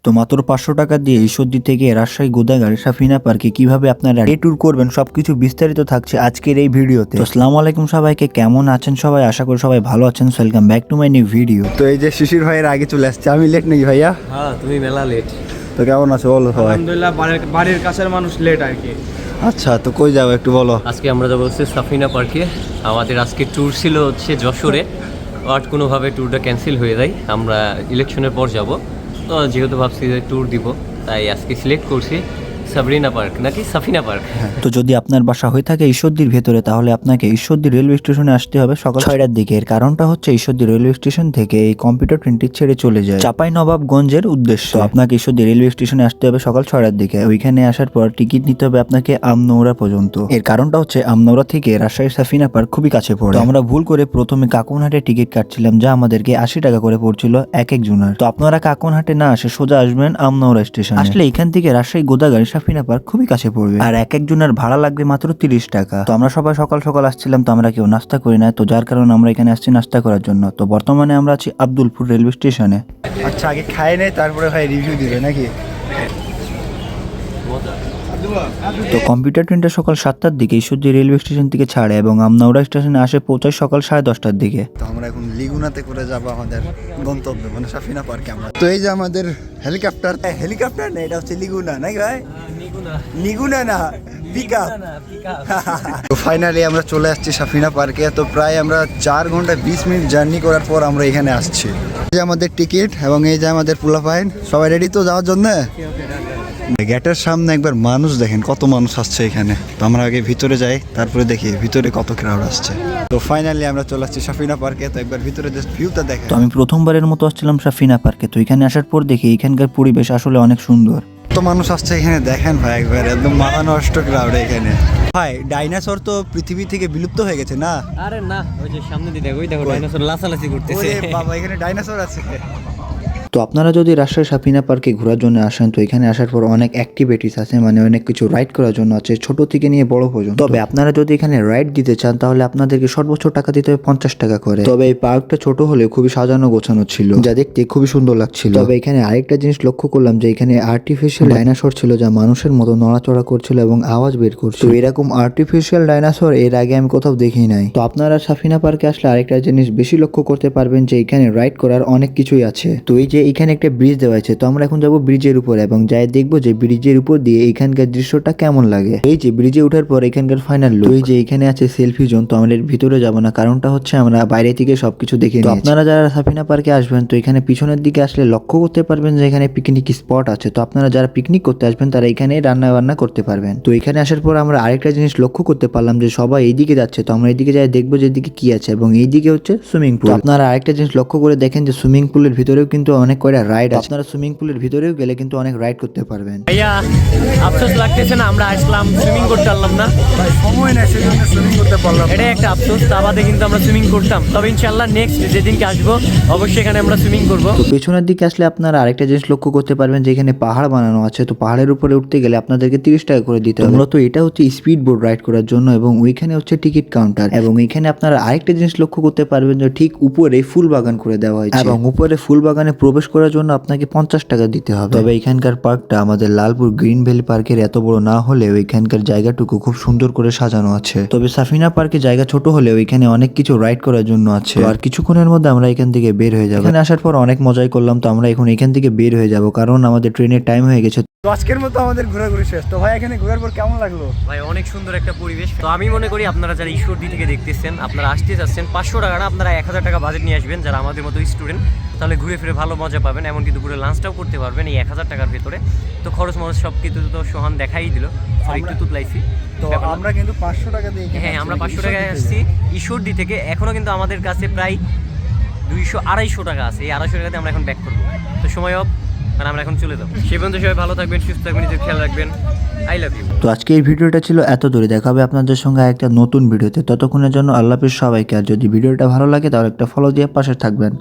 তো মাত্র 500 টাকা দিয়ে ঈশ্বরদী থেকে রাজশাহী গোদাগাড়ি সাফিনা পার্কে কিভাবে আপনারা ডে ট্যুর করবেন সবকিছু বিস্তারিত থাকছে আজকের এই ভিডিওতে। তো আসসালামু আলাইকুম সবাইকে, কেমন আছেন সবাই? আশা করি সবাই ভালো আছেন। Welcome back to my new video. তো এই যে শিশির ভাইয়ের আগে চলে আসছে, আমি লেট নাকি ভাইয়া? হ্যাঁ, তুমি মেলা লেট। তো কেমন আছো বলো সবাই? আলহামদুলিল্লাহ, বাড়ির কাছের মানুষ লেট আর কি। আচ্ছা, তো কই যাবো একটু বলো। আজকে আমরা যাবো হচ্ছে সাফিনা পার্কে। আমাদের আজকে ট্যুর ছিল হচ্ছে যশোরে, বাট কোনোভাবে ট্যুরটা ক্যান্সেল হয়ে যায়। আমরা ইলেকশনের পর যাব, তো যেহেতু ভাবছি যে ট্যুর দিব, তাই আজকে সিলেক্ট করছি সাবরিনা পার্ক নাকি সাফিনা পার্ক। তো যদি আপনার বাসা হয়ে থাকে ঈশ্বরদীর ভেতরে, তাহলে আপনাকে ঈশ্বরদী রেলওয়ে স্টেশনে আসতে হবে সকাল 6টার দিকে। এর কারণটা হচ্ছে ঈশ্বরদী রেলওয়ে স্টেশন থেকে এই কম্পিউটার ট্রেনটি ছেড়ে চলে যায় চাপাই নবাবগঞ্জের উদ্দেশ্যে। তো আপনাকে ঈশ্বরদী রেলওয়ে স্টেশনে আসতে হবে সকাল 6টার দিকে। ওইখানে আসার পর টিকিট নিতে হবে আপনাকে আমনৌরা পর্যন্ত। এর কারণটা হচ্ছে আমনৌরা থেকে রাজশাহী সাফিনা পার্ক খুবই কাছে পড়ে। তো আমরা ভুল করে প্রথমে কাকুনহাটে টিকিট কাটছিলাম, যা আমাদেরকে 80 টাকা করে পড়ছিল এক একজনের। তো আপনারা কাকুনহাটে না আসে সোজা আসবেন আমনৌরা স্টেশন। আসলে এখান থেকে রাজশাহী গোদাগাড়ি সাফিনা পার্ক খুবই কাছে পড়বে, আর এক একজনের ভাড়া লাগবে মাত্র 30 টাকা। তো আমরা সবাই সকাল সকাল আসছিলাম, তো আমরা কেউ নাস্তা করি না, তো যার কারণে আমরা এখানে আসছি নাস্তা করার জন্য। তো বর্তমানে আমরা আছি আব্দুলপুর রেলওয়ে স্টেশনে। আচ্ছা, আগে খায় নেই তারপরে ভাই রিভিউ দিবে নাকি? তো কম্পিউটার ট্রেনটা সকাল 7টার দিকে ঈশ্বরদী রেলওয়ে স্টেশন থেকে ছাড়ে এবং আমনৌরা স্টেশনে আসে পৌঁছায় সকাল 10:30টার দিকে। তো আমরা এখন লিগুনাতে করে যাব আমাদের গন্তব্য, মানে সাফিনা পার্কে। আমরা তো এই যে আমাদের হেলিকপ্টার না, এটা হচ্ছে লিগুনা নাকি ভাই? লিগুনা না, পিকআপ। তো ফাইনালি আমরা চলে আসছি সাফিনা পার্কে। তো প্রায় আমরা 4 ঘন্টা 20 মিনিট জার্নি করার পর আমরা এখানে আসছি। এই যে আমাদের টিকিট এবং এই যে আমাদের পোলাপাইন, সবাই রেডি তো যাওয়ার জন্য? গেটের সামনে একবার মানুষ দেখেন, কত মানুষ আসছে এখানে। তো আমরা আগে ভিতরে যাই, তারপরে দেখি ভিতরে কত ক্রাউড আসছে। তো ফাইনালি আমরা চলে আসছি সাফিনা পার্কে। তো একবার ভিতরে জাস্ট ভিউটা দেখেন। তো আমি প্রথমবারের মতো আসছিলাম সাফিনা পার্কে। তো এখানে আসার পর দেখি এখানকার পরিবেশ আসলে অনেক সুন্দর। কত মানুষ আসছে এখানে দেখেন ভাই, একবার একদম মাথা নষ্ট ক্রাউড এখানে। ভাই ডাইনোসর তো পৃথিবী থেকে বিলুপ্ত হয়ে গেছে না? আরে না, ওই যে সামনে দিয়ে দেখো, ওই দেখো ডাইনোসর লাসালাসি করতেছে। ওরে বাবা, এখানে ডাইনোসর আছে। তো আপনারা যদি রাজশাহী সাফিনা পার্কে ঘোরার জন্য আসেন, তো এখানে আসার পর অনেক অ্যাক্টিভিটিস আছে, মানে অনেক কিছু রাইড করার জন্য আছে, ছোট থেকে নিয়ে বড় পর্যন্ত। তবে আপনারা যদি এখানে রাইড দিতে চান, তাহলে আপনাদেরকে সর্বোচ্চ টাকা দিতে হবে 50 টাকা করে। তবে এই পার্কটা ছোট হলেও খুবই সাজানো গোছানো ছিল, যা দেখতে খুবই সুন্দর লাগছিল। তবে এখানে আরেকটা জিনিস লক্ষ্য করলাম যে এখানে আর্টিফিশিয়াল ডাইনোসর ছিল, যা মানুষের মতো নড়াচড়া করছিল এবং আওয়াজ বের করছিল। তো এরকম আর্টিফিশিয়াল ডাইনোসর এর আগে আমি কোথাও দেখি নাই। তো আপনারা সাফিনা পার্কে আসলে আরেকটা জিনিস বেশি লক্ষ্য করতে পারবেন যে এখানে রাইড করার অনেক কিছুই আছে। তো এই যে এখানে একটা ব্রিজ দেওয়া আছে, তো আমরা এখন যাবো ব্রিজের উপরে এবং যাই দেখবো যে ব্রিজের উপর দিয়ে এখানকার দৃশ্যটা কেমন লাগে। এই যে ব্রিজে ওঠার পর এখানকার ফাইনাল লুক। এই যে এখানে আছে সেলফি জোন, তো আমাদের ভিতরে যাব না, কারণটা হচ্ছে আমরা বাইরে থেকে সবকিছু দেখে নিয়েছি। আপনারা যারা সাফিনা পার্কে আসবেন, তো এখানে পিছনের দিকে আসলে লক্ষ্য করতে পারবেন যে এখানে পিকনিক স্পট আছে। তো আপনারা যারা পিকনিক করতে আসবেন, তারা এখানে রান্না বান্না করতে পারবেন। তো এখানে আসার পর আমরা আরেকটা জিনিস লক্ষ্য করতে পারলাম যে সবাই এইদিকে যাচ্ছে, তো আমরা এইদিকে যাই দেখবো যে এদিকে কি আছে, এবং এইদিকে হচ্ছে সুইমিং পুল। আপনারা আরেকটা জিনিস লক্ষ্য করে দেখেন যে সুইমিং পুলের ভিতরেও কিন্তু অনেক কয়টা রাইড আছে। আপনারা সুইমিং পুলের ভিতরেও গেলে কিন্তু অনেক রাইড করতে পারবেন। ভাইয়া আফসোস লাগতেছে না আমরা আসলাম, সুইমিং করতে পারলাম না? সময় নাই, সেজন্য সুইমিং করতে পারলাম। এটাই একটা আফসোস। তা বাদে কিন্তু আমরা সুইমিং করতাম। তবে ইনশাআল্লাহ নেক্সট যেদিনকে আসবো অবশ্যই এখানে আমরা সুইমিং করবো। তো পেছনের দিকে আসলে আপনারা আরেকটা জিনিস লক্ষ্য করতে পারবেন যে এখানে পাহাড় বানানো আছে। তো পাহাড়ের উপরে উঠতে গেলে আপনাদেরকে 30 টাকা করে দিতে হবে। মূলত এটা হচ্ছে স্পিড বোট রাইড করার জন্য, এবং ওইখানে হচ্ছে টিকিট কাউন্টার। এবং এখানে আপনারা আরেকটা জিনিস লক্ষ্য করতে পারবেন যে ঠিক উপরে ফুল বাগান করে দেওয়া হয়েছে, এবং উপরে ফুল বাগানে প্রবেশ করার জন্য আপনাকে 50 টাকা দিতে হবে। তবে এখানকার পার্কটা আমাদের লালপুর গ্রিন ভ্যালি পার্কের এত বড় না হলেও এখানকার জায়গাটুকু খুব সুন্দর করে সাজানো আছে। তবে সাফিনা পার্কে জায়গা ছোট হলেও এখানে অনেক কিছু রাইড করার জন্য আছে। আর কিছুক্ষণের মধ্যে আমরা এখান থেকে বের হয়ে যাবো। এখানে আসার পর অনেক মজাই করলাম, তো আমরা এখন এখান থেকে বের হয়ে যাব, কারণ আমাদের ট্রেনের টাইম হয়ে গেছে। তো আজকের মতো আমাদের ঘোরাঘুরি শেষ। তো ভাই এখানে ঘোরার পর কেমন লাগলো? ভাই অনেক সুন্দর একটা পরিবেশ। তো আমি মনে করি আপনারা যারা ঈশ্বরদী থেকে দেখতেছেন, আপনারা আসতে চাচ্ছেন 500 টাকা না, আপনারা 1000 টাকা বাজেট নিয়ে আসবেন যারা আমাদের মতো স্টুডেন্ট, তাহলে ঘুরে ফিরে ভালো মজা পাবেন। এমনকি দুপুরে লাঞ্চটাও করতে পারবেন এই 1000 টাকার ভেতরে। তো খরচ মরচ সব কিছু তো সোহান দেখাই দিল, একটু তুতলাইছি। তো আমরা কিন্তু 500 টাকা দিয়ে, হ্যাঁ আমরা 500 টাকায় আসছি ঈশ্বরদী থেকে। এখনো কিন্তু আমাদের কাছে প্রায় 200-250 টাকা আছে। এই 250 টাকাতে আমরা এখন ব্যাক করবো। তো সময় অফ, কারণ আমরা এখন চলে যাবো। সে পর্যন্ত সবাই ভালো থাকবেন, সুস্থ থাকবেন, নিজের খেয়াল রাখবেন। I love you. তো আজকে এই ভিডিওটা ছিল এত দূরে। দেখা হবে আপনাদের সঙ্গে একটা নতুন ভিডিওতে। ততক্ষণের জন্য আল্লাহ হাফেজ সবাইকে। আর যদি ভিডিওটা ভালো লাগে তাহলে একটা ফলো দিয়ে পাশে থাকবেন।